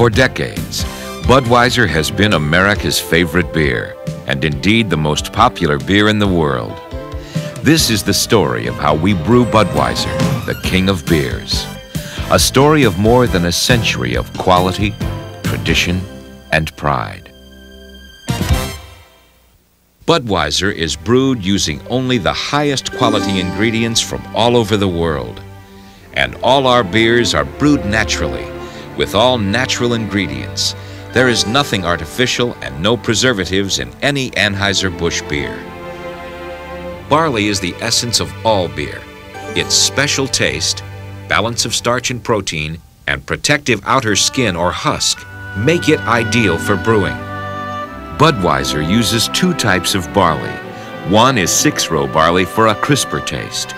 For decades, Budweiser has been America's favorite beer, and indeed the most popular beer in the world. This is the story of how we brew Budweiser, the king of beers. A story of more than a century of quality, tradition, and pride. Budweiser is brewed using only the highest quality ingredients from all over the world. And all our beers are brewed naturally, with all natural ingredients. There is nothing artificial and no preservatives in any Anheuser-Busch beer. Barley is the essence of all beer. Its special taste, balance of starch and protein, and protective outer skin or husk make it ideal for brewing. Budweiser uses two types of barley. One is 6-row barley for a crisper taste.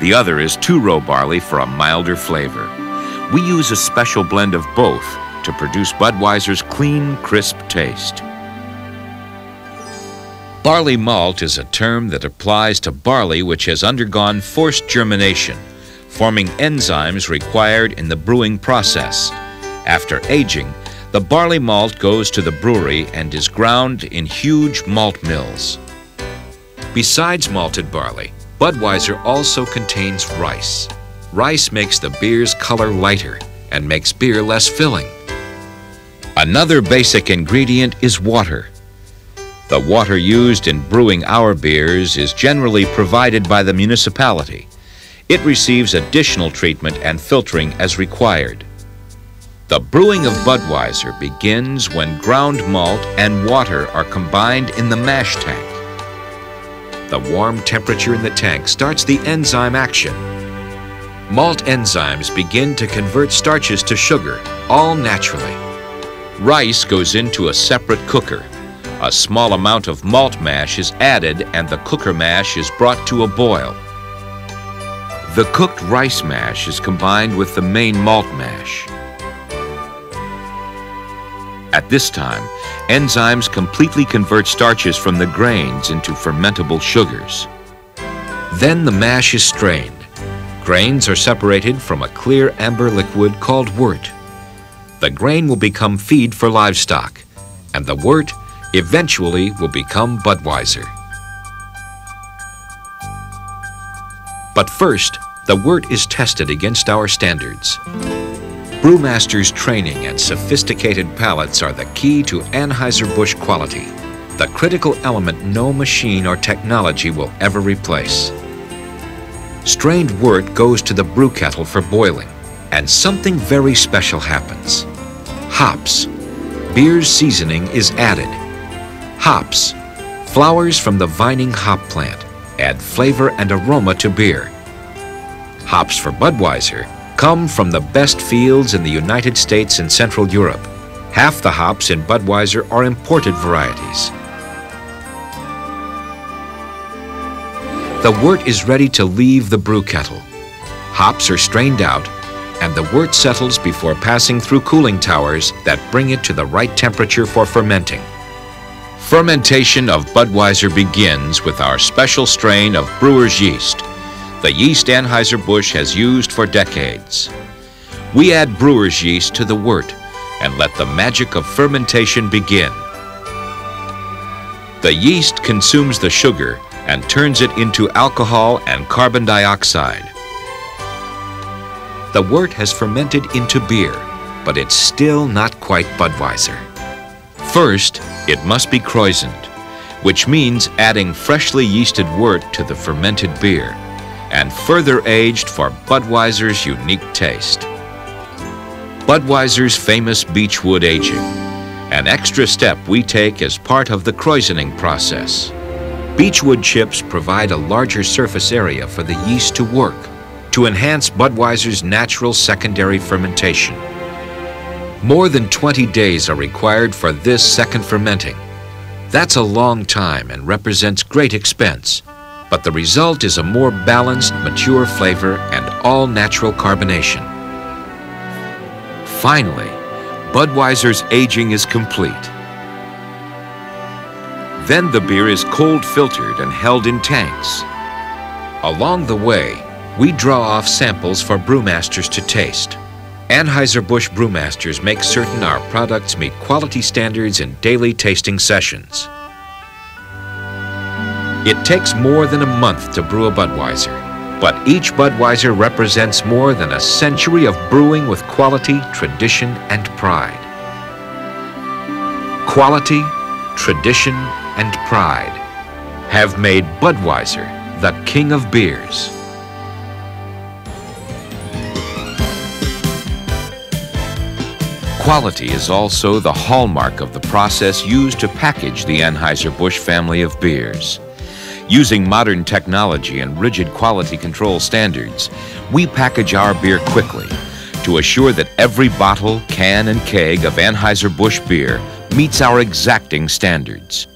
The other is 2-row barley for a milder flavor. We use a special blend of both to produce Budweiser's clean, crisp taste. Barley malt is a term that applies to barley which has undergone forced germination, forming enzymes required in the brewing process. After aging, the barley malt goes to the brewery and is ground in huge malt mills. Besides malted barley, Budweiser also contains rice. Rice makes the beer's color lighter and makes beer less filling. Another basic ingredient is water. The water used in brewing our beers is generally provided by the municipality. It receives additional treatment and filtering as required. The brewing of Budweiser begins when ground malt and water are combined in the mash tank. The warm temperature in the tank starts the enzyme action. Malt enzymes begin to convert starches to sugar, all naturally. Rice goes into a separate cooker. A small amount of malt mash is added and the cooker mash is brought to a boil. The cooked rice mash is combined with the main malt mash. At this time, enzymes completely convert starches from the grains into fermentable sugars. Then the mash is strained. Grains are separated from a clear amber liquid called wort. The grain will become feed for livestock, and the wort eventually will become Budweiser. But first, the wort is tested against our standards. Brewmasters' training and sophisticated palates are the key to Anheuser-Busch quality, the critical element no machine or technology will ever replace. Strained wort goes to the brew kettle for boiling, and something very special happens. Hops. Beer's seasoning is added. Hops, flowers from the vining hop plant, add flavor and aroma to beer. Hops for Budweiser come from the best fields in the United States and Central Europe. Half the hops in Budweiser are imported varieties. The wort is ready to leave the brew kettle. Hops are strained out, and the wort settles before passing through cooling towers that bring it to the right temperature for fermenting. Fermentation of Budweiser begins with our special strain of brewer's yeast, the yeast Anheuser-Busch has used for decades. We add brewer's yeast to the wort and let the magic of fermentation begin. The yeast consumes the sugar and turns it into alcohol and carbon dioxide. The wort has fermented into beer, but it's still not quite Budweiser. First, it must be krausened, which means adding freshly yeasted wort to the fermented beer and further aged for Budweiser's unique taste. Budweiser's famous beechwood aging, an extra step we take as part of the krausening process. Beechwood chips provide a larger surface area for the yeast to work to enhance Budweiser's natural secondary fermentation. More than 20 days are required for this second fermenting. That's a long time and represents great expense, but the result is a more balanced, mature flavor and all-natural carbonation. Finally, Budweiser's aging is complete. Then the beer is cold filtered and held in tanks. Along the way, we draw off samples for brewmasters to taste. Anheuser-Busch brewmasters make certain our products meet quality standards in daily tasting sessions. It takes more than a month to brew a Budweiser, but each Budweiser represents more than a century of brewing with quality, tradition, and pride. Quality, tradition, and pride have made Budweiser the king of beers. Quality is also the hallmark of the process used to package the Anheuser-Busch family of beers. Using modern technology and rigid quality control standards, we package our beer quickly to assure that every bottle, can, and keg of Anheuser-Busch beer meets our exacting standards.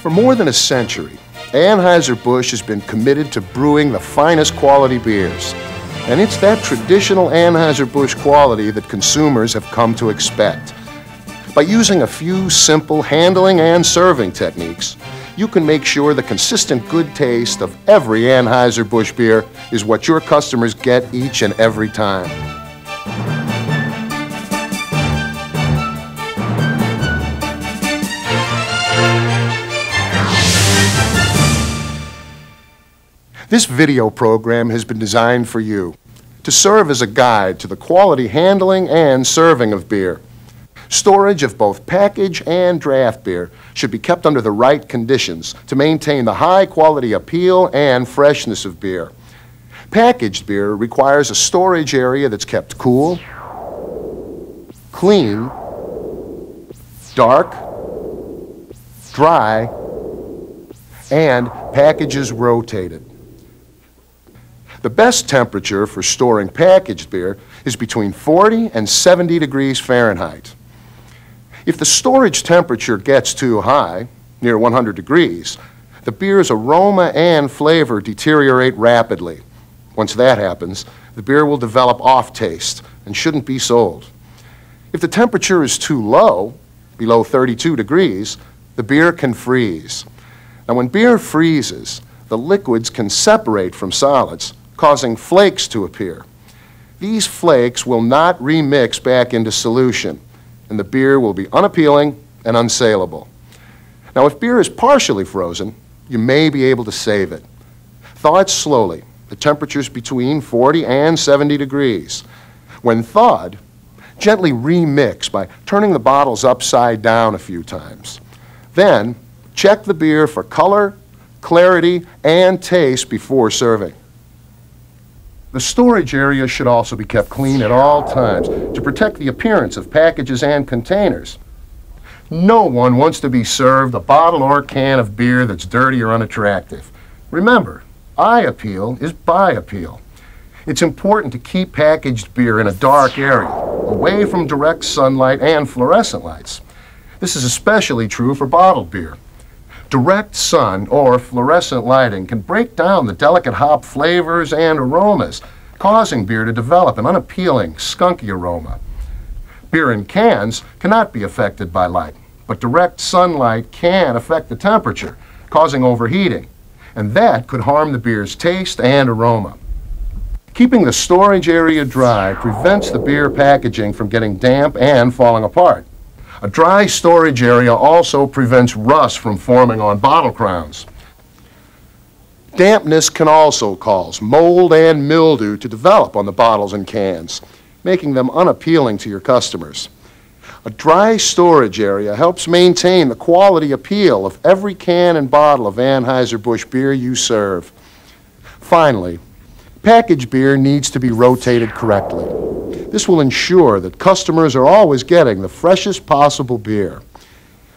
For more than a century, Anheuser-Busch has been committed to brewing the finest quality beers. And it's that traditional Anheuser-Busch quality that consumers have come to expect. By using a few simple handling and serving techniques, you can make sure the consistent good taste of every Anheuser-Busch beer is what your customers get each and every time. This video program has been designed for you to serve as a guide to the quality handling and serving of beer. Storage of both package and draft beer should be kept under the right conditions to maintain the high quality appeal and freshness of beer. Packaged beer requires a storage area that's kept cool, clean, dark, dry, and packages rotated. The best temperature for storing packaged beer is between 40 and 70 degrees Fahrenheit. If the storage temperature gets too high, near 100 degrees, the beer's aroma and flavor deteriorate rapidly. Once that happens, the beer will develop off-taste and shouldn't be sold. If the temperature is too low, below 32 degrees, the beer can freeze. Now, when beer freezes, the liquids can separate from solids, causing flakes to appear. These flakes will not remix back into solution, and the beer will be unappealing and unsaleable. Now, if beer is partially frozen, you may be able to save it. Thaw it slowly at temperatures between 40 and 70 degrees. When thawed, gently remix by turning the bottles upside down a few times. Then, check the beer for color, clarity, and taste before serving. The storage area should also be kept clean at all times to protect the appearance of packages and containers. No one wants to be served a bottle or can of beer that's dirty or unattractive. Remember, eye appeal is buy appeal. It's important to keep packaged beer in a dark area, away from direct sunlight and fluorescent lights. This is especially true for bottled beer. Direct sun or fluorescent lighting can break down the delicate hop flavors and aromas, causing beer to develop an unappealing, skunky aroma. Beer in cans cannot be affected by light, but direct sunlight can affect the temperature, causing overheating, and that could harm the beer's taste and aroma. Keeping the storage area dry prevents the beer packaging from getting damp and falling apart. A dry storage area also prevents rust from forming on bottle crowns. Dampness can also cause mold and mildew to develop on the bottles and cans, making them unappealing to your customers. A dry storage area helps maintain the quality appeal of every can and bottle of Anheuser-Busch beer you serve. Finally, packaged beer needs to be rotated correctly. This will ensure that customers are always getting the freshest possible beer.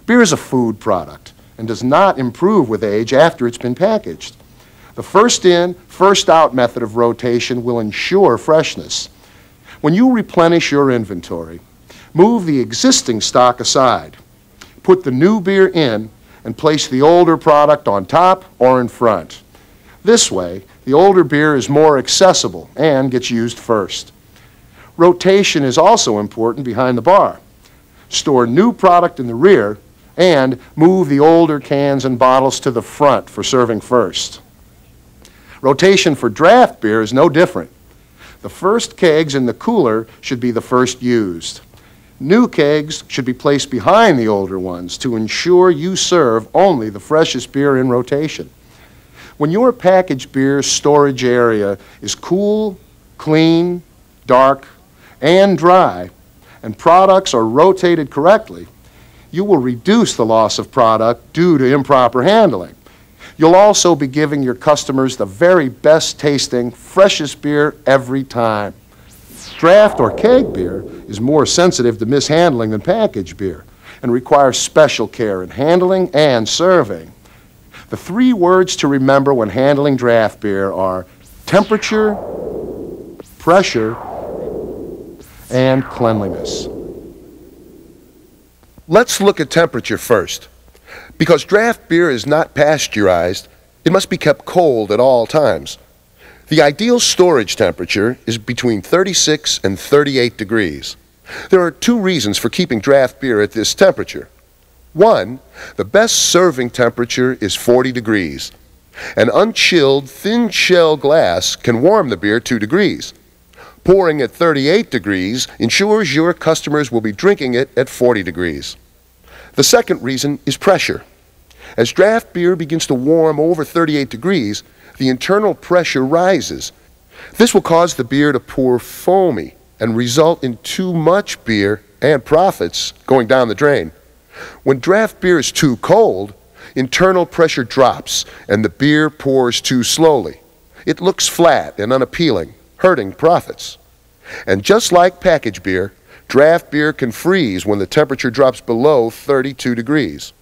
Beer is a food product and does not improve with age after it's been packaged. The first in, first out method of rotation will ensure freshness. When you replenish your inventory, move the existing stock aside. Put the new beer in and place the older product on top or in front. This way, the older beer is more accessible and gets used first. Rotation is also important behind the bar. store new product in the rear, and move the older cans and bottles to the front for serving first. Rotation for draft beer is no different. The first kegs in the cooler should be the first used. New kegs should be placed behind the older ones to ensure you serve only the freshest beer in rotation. When your packaged beer storage area is cool, clean, dark, and dry, and products are rotated correctly, you will reduce the loss of product due to improper handling. You'll also be giving your customers the very best tasting, freshest beer every time. Draft or keg beer is more sensitive to mishandling than packaged beer and requires special care in handling and serving. The 3 words to remember when handling draft beer are temperature, pressure, and cleanliness. Let's look at temperature first. Because draft beer is not pasteurized, it must be kept cold at all times. The ideal storage temperature is between 36 and 38 degrees. There are 2 reasons for keeping draft beer at this temperature. 1, the best serving temperature is 40 degrees. An unchilled, thin shell glass can warm the beer 2 degrees. Pouring at 38 degrees ensures your customers will be drinking it at 40 degrees. The second reason is pressure. As draft beer begins to warm over 38 degrees, the internal pressure rises. This will cause the beer to pour foamy and result in too much beer and profits going down the drain. When draft beer is too cold, internal pressure drops and the beer pours too slowly. It looks flat and unappealing, hurting profits. And just like packaged beer, draft beer can freeze when the temperature drops below 32 degrees.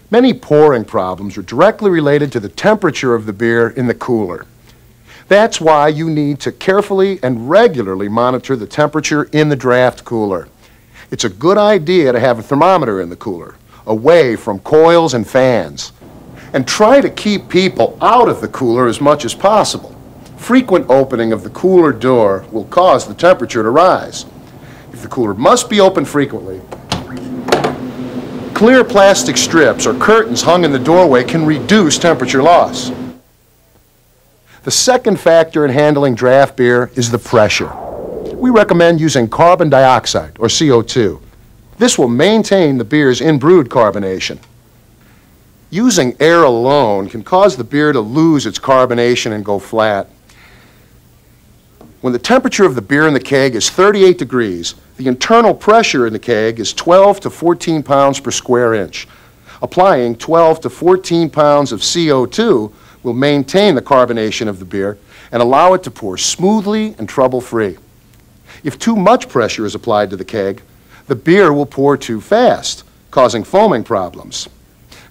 Many pouring problems are directly related to the temperature of the beer in the cooler. That's why you need to carefully and regularly monitor the temperature in the draft cooler. It's a good idea to have a thermometer in the cooler, away from coils and fans. And try to keep people out of the cooler as much as possible. Frequent opening of the cooler door will cause the temperature to rise. If the cooler must be opened frequently, clear plastic strips or curtains hung in the doorway can reduce temperature loss. The second factor in handling draft beer is the pressure. We recommend using carbon dioxide, or CO2. This will maintain the beer's in-brewed carbonation. Using air alone can cause the beer to lose its carbonation and go flat. When the temperature of the beer in the keg is 38 degrees, the internal pressure in the keg is 12 to 14 pounds per square inch. Applying 12 to 14 pounds of CO2 will maintain the carbonation of the beer and allow it to pour smoothly and trouble-free. If too much pressure is applied to the keg, the beer will pour too fast, causing foaming problems.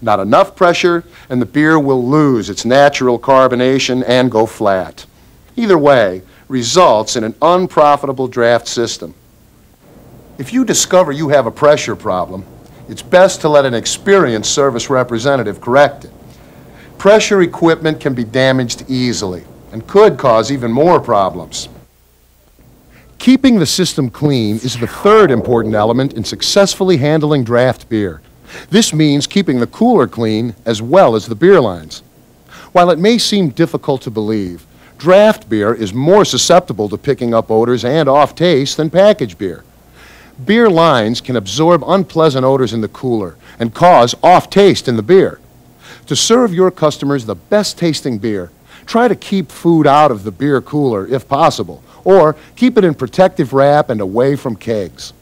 Not enough pressure, and the beer will lose its natural carbonation and go flat. Either way, results in an unprofitable draft system. If you discover you have a pressure problem, it's best to let an experienced service representative correct it. Pressure equipment can be damaged easily and could cause even more problems. Keeping the system clean is the third important element in successfully handling draft beer. This means keeping the cooler clean as well as the beer lines. While it may seem difficult to believe, draft beer is more susceptible to picking up odors and off taste than packaged beer. Beer lines can absorb unpleasant odors in the cooler and cause off taste in the beer. To serve your customers the best tasting beer, try to keep food out of the beer cooler if possible, or keep it in protective wrap and away from kegs.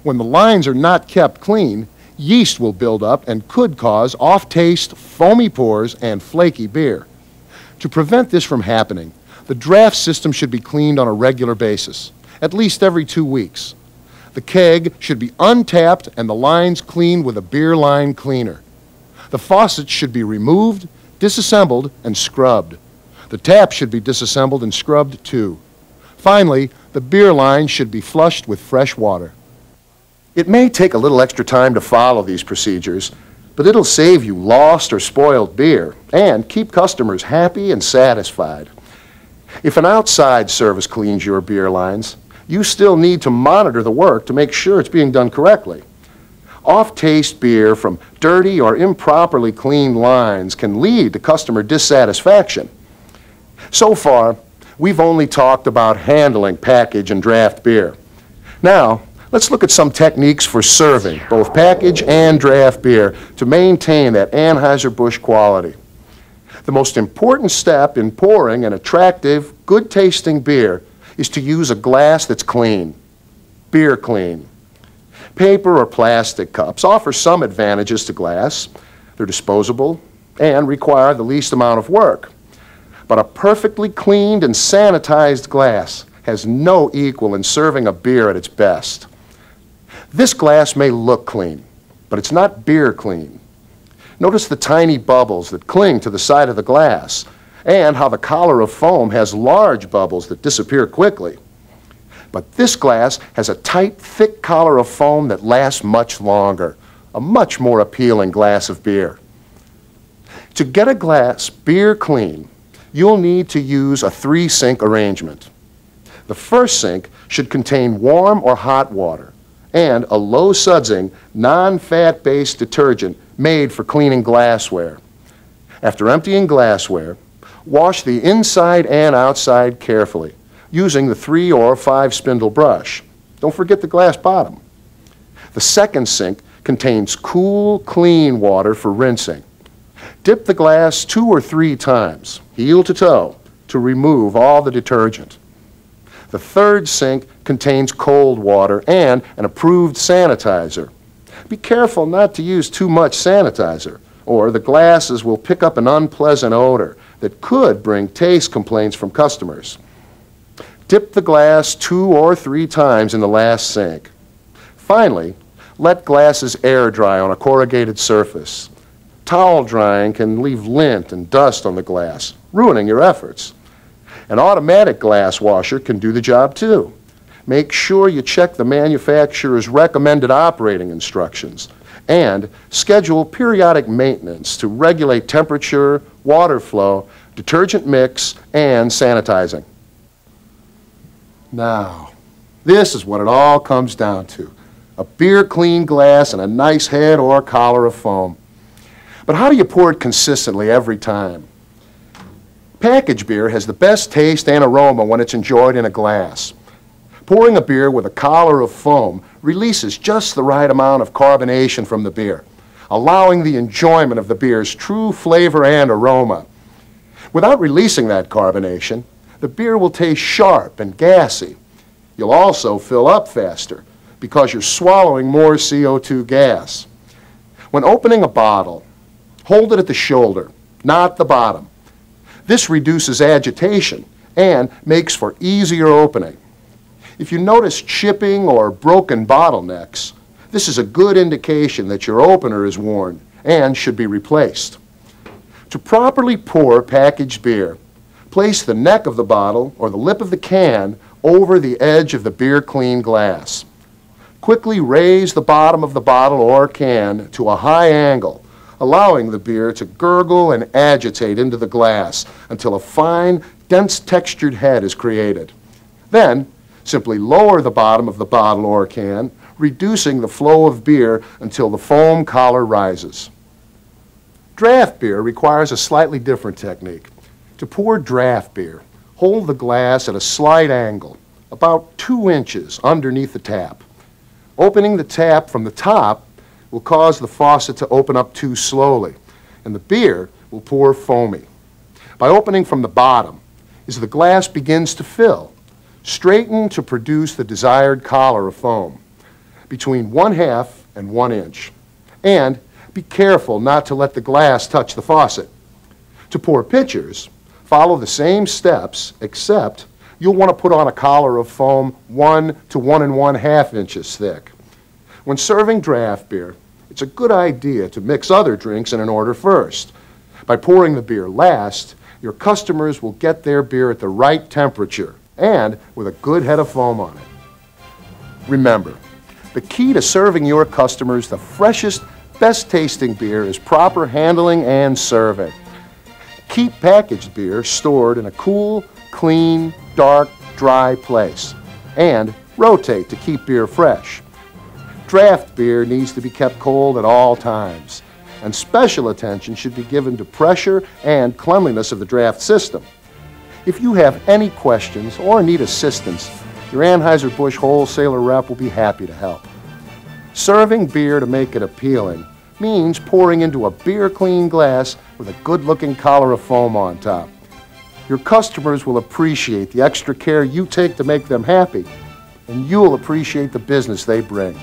When the lines are not kept clean, yeast will build up and could cause off-taste, foamy pours, and flaky beer. To prevent this from happening, the draft system should be cleaned on a regular basis, at least every 2 weeks. The keg should be untapped and the lines cleaned with a beer line cleaner. The faucets should be removed, disassembled, and scrubbed. The tap should be disassembled and scrubbed too. Finally, the beer line should be flushed with fresh water. It may take a little extra time to follow these procedures, but it'll save you lost or spoiled beer and keep customers happy and satisfied. If an outside service cleans your beer lines, you still need to monitor the work to make sure it's being done correctly. Off-taste beer from dirty or improperly cleaned lines can lead to customer dissatisfaction. So far, we've only talked about handling package and draft beer. Now, let's look at some techniques for serving both package and draft beer to maintain that Anheuser-Busch quality. The most important step in pouring an attractive, good-tasting beer is to use a glass that's clean, beer clean. Paper or plastic cups offer some advantages to glass. They're disposable and require the least amount of work. But a perfectly cleaned and sanitized glass has no equal in serving a beer at its best. This glass may look clean, but it's not beer clean. Notice the tiny bubbles that cling to the side of the glass, and how the collar of foam has large bubbles that disappear quickly. But this glass has a tight, thick collar of foam that lasts much longer, a much more appealing glass of beer. To get a glass beer clean, you'll need to use a 3-sink arrangement. The first sink should contain warm or hot water and a low-sudsing, non-fat-based detergent made for cleaning glassware. After emptying glassware, wash the inside and outside carefully using the 3 or 5 spindle brush. Don't forget the glass bottom. The second sink contains cool, clean water for rinsing. Dip the glass 2 or 3 times, heel to toe, to remove all the detergent. The third sink contains cold water and an approved sanitizer. Be careful not to use too much sanitizer, or the glasses will pick up an unpleasant odor that could bring taste complaints from customers. Dip the glass 2 or 3 times in the last sink. Finally, let glasses air dry on a corrugated surface. Towel drying can leave lint and dust on the glass, ruining your efforts. An automatic glass washer can do the job too. Make sure you check the manufacturer's recommended operating instructions and schedule periodic maintenance to regulate temperature, water flow, detergent mix, and sanitizing. Now, this is what it all comes down to. A beer clean glass and a nice head or collar of foam. But how do you pour it consistently every time? Packaged beer has the best taste and aroma when it's enjoyed in a glass. Pouring a beer with a collar of foam releases just the right amount of carbonation from the beer, allowing the enjoyment of the beer's true flavor and aroma. Without releasing that carbonation, the beer will taste sharp and gassy. You'll also fill up faster because you're swallowing more CO2 gas. When opening a bottle, hold it at the shoulder, not the bottom. This reduces agitation and makes for easier opening. If you notice chipping or broken bottlenecks, this is a good indication that your opener is worn and should be replaced. To properly pour packaged beer, place the neck of the bottle or the lip of the can over the edge of the beer clean glass. Quickly raise the bottom of the bottle or can to a high angle, allowing the beer to gurgle and agitate into the glass until a fine, dense textured head is created. Then, simply lower the bottom of the bottle or can, reducing the flow of beer until the foam collar rises. Draft beer requires a slightly different technique. To pour draft beer, hold the glass at a slight angle, about 2 inches underneath the tap. Opening the tap from the top will cause the faucet to open up too slowly, and the beer will pour foamy. By opening from the bottom, as the glass begins to fill, straighten to produce the desired collar of foam, between 1/2 and 1 inch. And be careful not to let the glass touch the faucet. To pour pitchers, follow the same steps, except you'll want to put on a collar of foam 1 to 1 1/2 inches thick. When serving draft beer, it's a good idea to mix other drinks in an order first. By pouring the beer last, your customers will get their beer at the right temperature and with a good head of foam on it. Remember, the key to serving your customers the freshest, best tasting beer is proper handling and serving. Keep packaged beer stored in a cool, clean, dark, dry place. And rotate to keep beer fresh. Draft beer needs to be kept cold at all times, and special attention should be given to pressure and cleanliness of the draft system. If you have any questions or need assistance, your Anheuser-Busch wholesaler rep will be happy to help. Serving beer to make it appealing means pouring into a beer-clean glass with a good-looking collar of foam on top. Your customers will appreciate the extra care you take to make them happy, and you'll appreciate the business they bring.